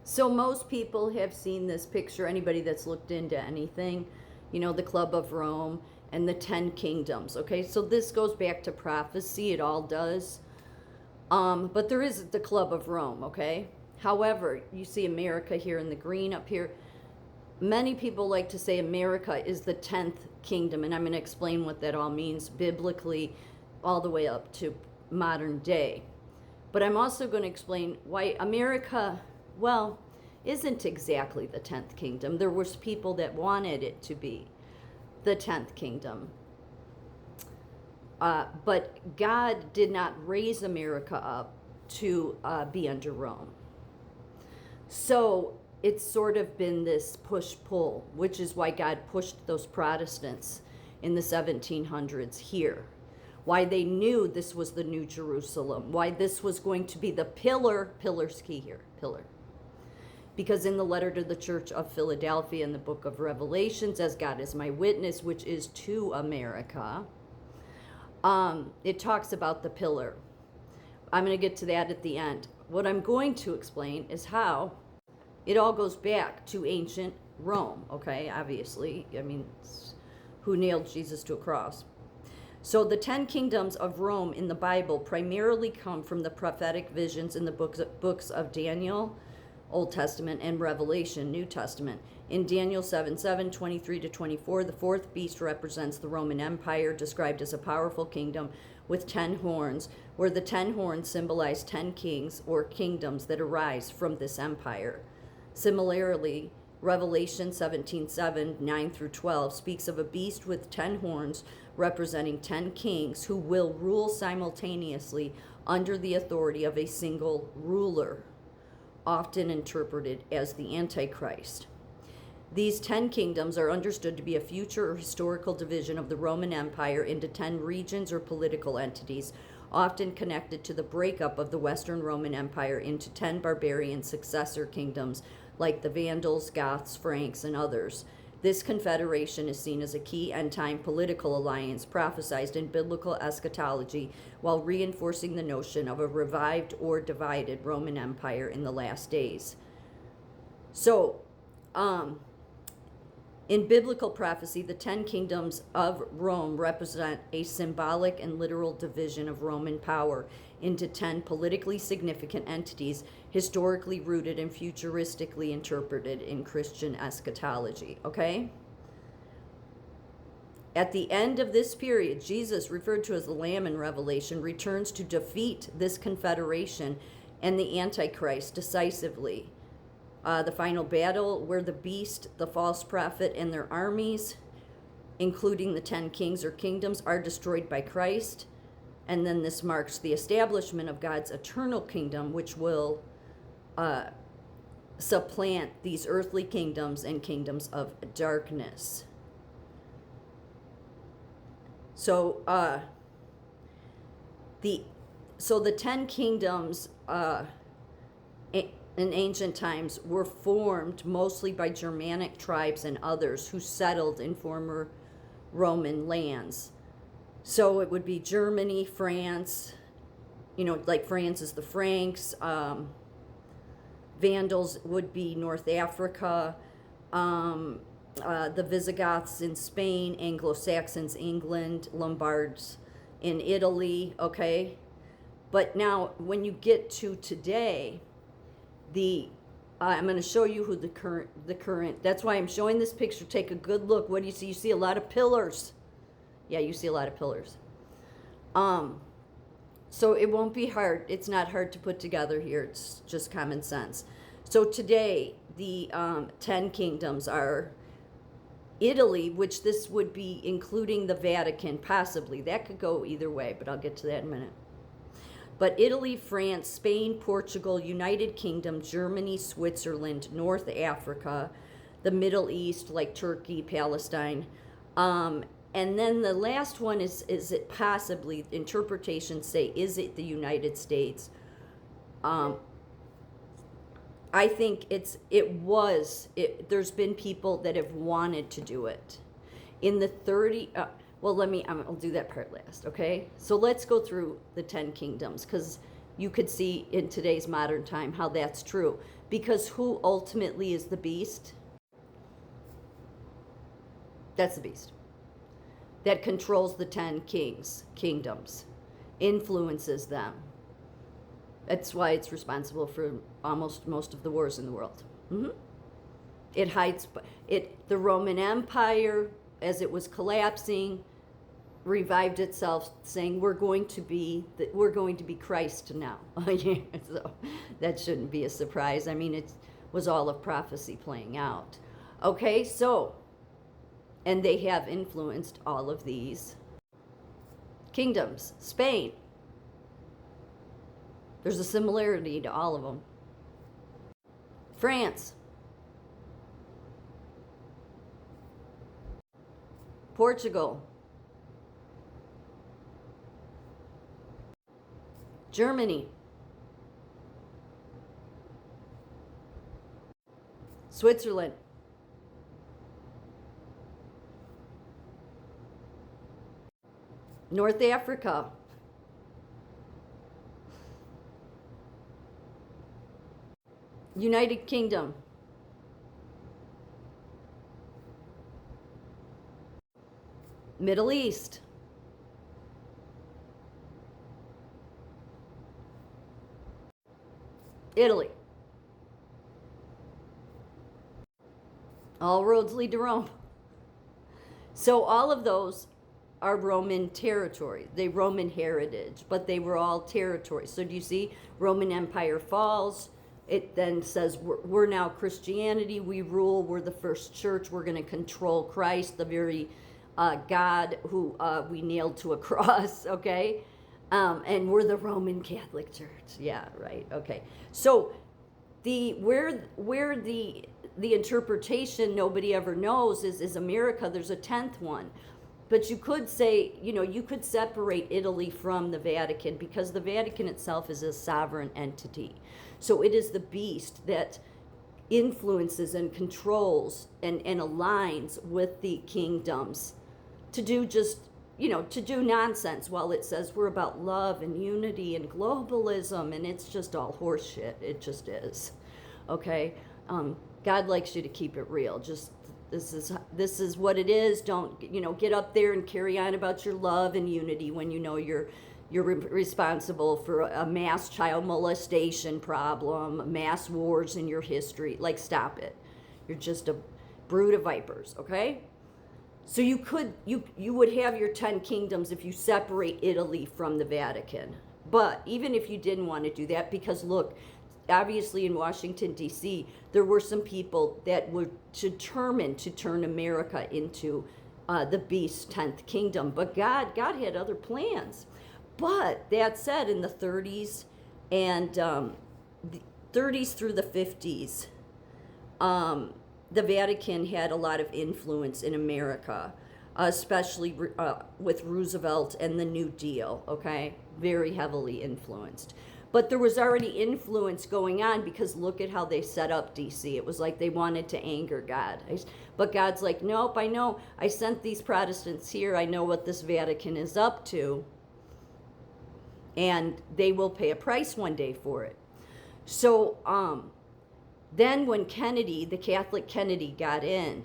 So most people have seen this picture, anybody that's looked into anything, the Club of Rome and the 10 Kingdoms. Okay, so this goes back to prophecy, it all does. But there is the Club of Rome, okay? However, you see America here in the green up here. Many people like to say America is the 10th kingdom, and I'm going to explain what that all means biblically all the way up to modern day. But I'm also going to explain why America, well, isn't exactly the 10th kingdom. There was people that wanted it to be the 10th kingdom. But God did not raise America up to be under Rome. So it's sort of been this push-pull, which is why God pushed those Protestants in the 1700s here. Why they knew this was the New Jerusalem. Why this was going to be the pillar's key here, pillar. Because in the letter to the Church of Philadelphia in the book of Revelations, as God is my witness, which is to America, it talks about the pillar. I'm going to get to that at the end. What I'm going to explain is how it all goes back to ancient Rome, okay? Obviously, who nailed Jesus to a cross? So the 10 kingdoms of Rome in the Bible primarily come from the prophetic visions in the books of Daniel, Old Testament, and Revelation, New Testament. In Daniel 7:7, 23 to 24, the fourth beast represents the Roman Empire, described as a powerful kingdom with 10 horns, where the 10 horns symbolize 10 kings or kingdoms that arise from this empire. Similarly, Revelation 17:7, 9 through 12 speaks of a beast with 10 horns representing 10 kings who will rule simultaneously under the authority of a single ruler, often interpreted as the Antichrist. These 10 kingdoms are understood to be a future or historical division of the Roman Empire into 10 regions or political entities, often connected to the breakup of the Western Roman Empire into 10 barbarian successor kingdoms like the Vandals, Goths, Franks, and others. This confederation is seen as a key end-time political alliance prophesied in biblical eschatology while reinforcing the notion of a revived or divided Roman Empire in the last days. So, in biblical prophecy, the 10 kingdoms of Rome represent a symbolic and literal division of Roman power into 10 politically significant entities, historically rooted and futuristically interpreted in Christian eschatology. Okay? At the end of this period, Jesus, referred to as the Lamb in Revelation, returns to defeat this confederation and the Antichrist decisively. The final battle where the beast, the false prophet, and their armies, including the 10 kings or kingdoms, are destroyed by Christ. And then this marks the establishment of God's eternal kingdom, which will supplant these earthly kingdoms and kingdoms of darkness. So the 10 kingdoms in ancient times were formed mostly by Germanic tribes and others who settled in former Roman lands. So it would be Germany, France, like France is the Franks, Vandals would be North Africa, the Visigoths in Spain, Anglo-Saxons, England, Lombards in Italy, okay? But now when you get to today, I'm going to show you who the current, that's why I'm showing this picture. Take a good look. What do you see? You see a lot of pillars. Yeah, you see a lot of pillars. So it won't be hard. It's not hard to put together here. It's just common sense. So today, the 10 kingdoms are Italy, which this would be including the Vatican, possibly. That could go either way, but I'll get to that in a minute. But Italy, France, Spain, Portugal, United Kingdom, Germany, Switzerland, North Africa, the Middle East, like Turkey, Palestine. And then the last one is it possibly, interpretations say, is it the United States? I think there's been people that have wanted to do it. In the I'll do that part last, okay? So let's go through the 10 kingdoms, because you could see in today's modern time how that's true. Because who ultimately is the beast? That's the beast that controls the 10 kingdoms, influences them. That's why it's responsible for almost most of the wars in the world. It hides it. The Roman Empire, as it was collapsing, revived itself, saying we're going to be Christ now. So that shouldn't be a surprise. I mean, it was all of prophecy playing out. Okay, so, and they have influenced all of these kingdoms. Spain, there's a similarity to all of them. France, Portugal, Germany, Switzerland, North Africa, United Kingdom, Middle East, Italy. All roads lead to Rome. So all of those are Roman territory. They Roman heritage, but they were all territories. So do you see? Roman Empire falls. It then says we're now Christianity. We rule. We're the first church. We're going to control Christ, the very God who we nailed to a cross. Okay, and we're the Roman Catholic Church. Yeah, right. Okay. So where the interpretation nobody ever knows is America. There's a 10th one. But you could say, you could separate Italy from the Vatican because the Vatican itself is a sovereign entity. So it is the beast that influences and controls and aligns with the kingdoms to do to do nonsense while it says we're about love and unity and globalism, and it's just all horseshit. It just is. Okay? God likes you to keep it real. Just this is what it is. Don't get up there and carry on about your love and unity when you're responsible for a mass child molestation problem, mass wars in your history. Like, stop it. You're just a brood of vipers. Okay. So you would have your 10 kingdoms if you separate Italy from the Vatican. But even if you didn't want to do that, because look, obviously in Washington, D.C., there were some people that were determined to turn America into the beast's 10th kingdom. But God had other plans. But that said, in the 30s and the 30s through the 50s, the Vatican had a lot of influence in America, especially with Roosevelt and the New Deal, okay? Very heavily influenced. But there was already influence going on because look at how they set up D.C. It was like they wanted to anger God. But God's like, nope, I know. I sent these Protestants here. I know what this Vatican is up to. And they will pay a price one day for it. So then when Kennedy, the Catholic Kennedy, got in,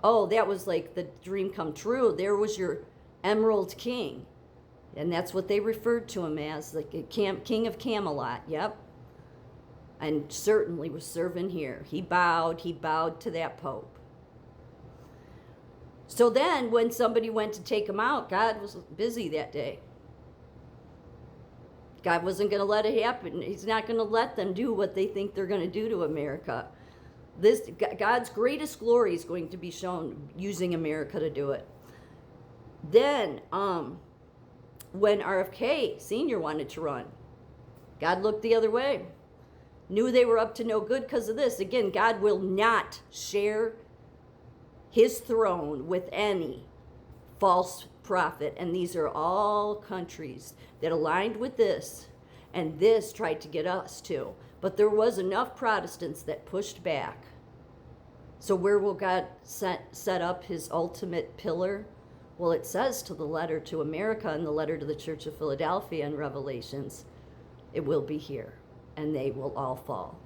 that was like the dream come true. There was your Emerald King. And that's what they referred to him as, like a King of Camelot, yep. And certainly was serving here. He bowed to that Pope. So then when somebody went to take him out, God was busy that day. God wasn't going to let it happen. He's not going to let them do what they think they're going to do to America. God's greatest glory is going to be shown using America to do it. Then, when RFK Sr. wanted to run, God looked the other way. Knew they were up to no good because of this. Again, God will not share his throne with any false prophet. And these are all countries that aligned with this. And this tried to get us too. But there was enough Protestants that pushed back. So where will God set up his ultimate pillar? Well, it says to the letter to America and the letter to the Church of Philadelphia in Revelations, it will be here, and they will all fall.